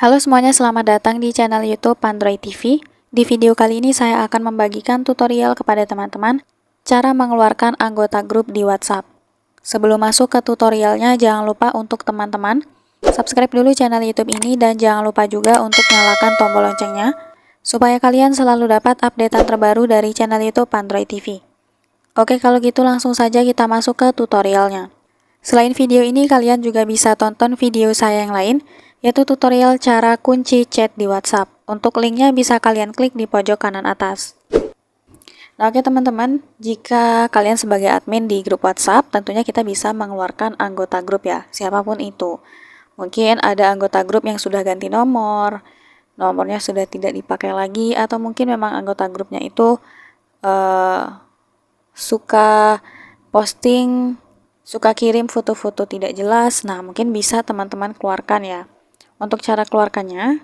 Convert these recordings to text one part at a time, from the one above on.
Halo semuanya, selamat datang di channel YouTube Android TV. Di video kali ini saya akan membagikan tutorial kepada teman-teman cara mengeluarkan anggota grup di WhatsApp. Sebelum masuk ke tutorialnya, jangan lupa untuk teman-teman subscribe dulu channel YouTube ini dan jangan lupa juga untuk nyalakan tombol loncengnya supaya kalian selalu dapat updatean terbaru dari channel YouTube Android TV. Oke, kalau gitu langsung saja kita masuk ke tutorialnya. Selain video ini, kalian juga bisa tonton video saya yang lain, yaitu tutorial cara kunci chat di WhatsApp. Untuk linknya bisa kalian klik di pojok kanan atas. Nah, oke teman-teman, jika kalian sebagai admin di grup WhatsApp, tentunya kita bisa mengeluarkan anggota grup ya, siapapun itu. Mungkin ada anggota grup yang sudah ganti nomor, nomornya sudah tidak dipakai lagi, atau mungkin memang anggota grupnya itu suka posting, suka kirim foto-foto tidak jelas. Nah, mungkin bisa teman-teman keluarkan ya. Untuk cara keluarkannya,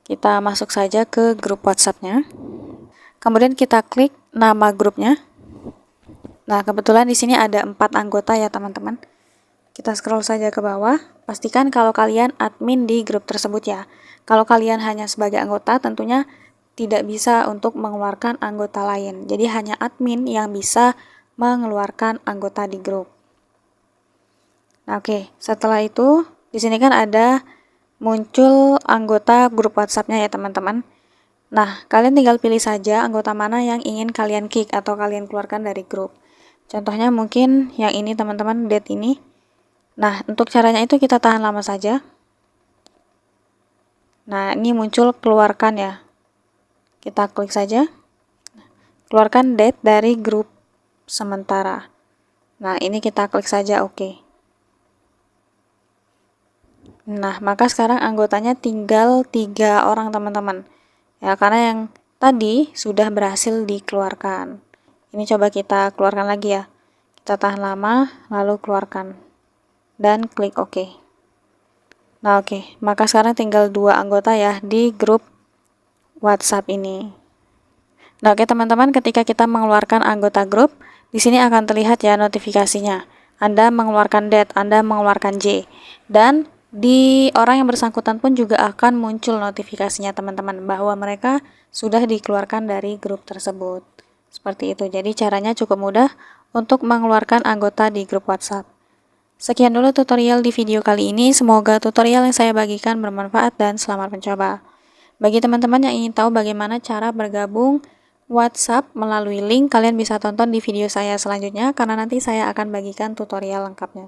kita masuk saja ke grup WhatsApp-nya. Kemudian kita klik nama grupnya. Nah, kebetulan di sini ada 4 anggota ya, teman-teman. Kita scroll saja ke bawah. Pastikan kalau kalian admin di grup tersebut ya. Kalau kalian hanya sebagai anggota, tentunya tidak bisa untuk mengeluarkan anggota lain. Jadi hanya admin yang bisa mengeluarkan anggota di grup. Nah, oke. Setelah itu, di sini kan ada muncul anggota grup WhatsApp-nya ya, teman-teman. Nah, kalian tinggal pilih saja anggota mana yang ingin kalian kick atau kalian keluarkan dari grup. Contohnya mungkin yang ini, teman-teman, date ini. Nah, untuk caranya itu kita tahan lama saja. Nah, ini muncul keluarkan ya. Kita klik saja. Keluarkan date dari grup sementara. Nah, ini kita klik saja oke. Nah, maka sekarang anggotanya tinggal 3 orang, teman-teman. Ya, karena yang tadi sudah berhasil dikeluarkan. Ini coba kita keluarkan lagi ya. Kita tahan lama, lalu keluarkan. Dan klik OK. Nah, oke. Maka sekarang tinggal 2 anggota ya di grup WhatsApp ini. Nah, oke teman-teman, ketika kita mengeluarkan anggota grup, di sini akan terlihat ya notifikasinya. Anda mengeluarkan date, Anda mengeluarkan J. Dan di orang yang bersangkutan pun juga akan muncul notifikasinya, teman-teman, bahwa mereka sudah dikeluarkan dari grup tersebut. Seperti itu. Jadi caranya cukup mudah untuk mengeluarkan anggota di grup WhatsApp. Sekian dulu tutorial di video kali ini. Semoga tutorial yang saya bagikan bermanfaat dan selamat mencoba. Bagi teman-teman yang ingin tahu bagaimana cara bergabung WhatsApp melalui link, kalian bisa tonton di video saya selanjutnya karena nanti saya akan bagikan tutorial lengkapnya.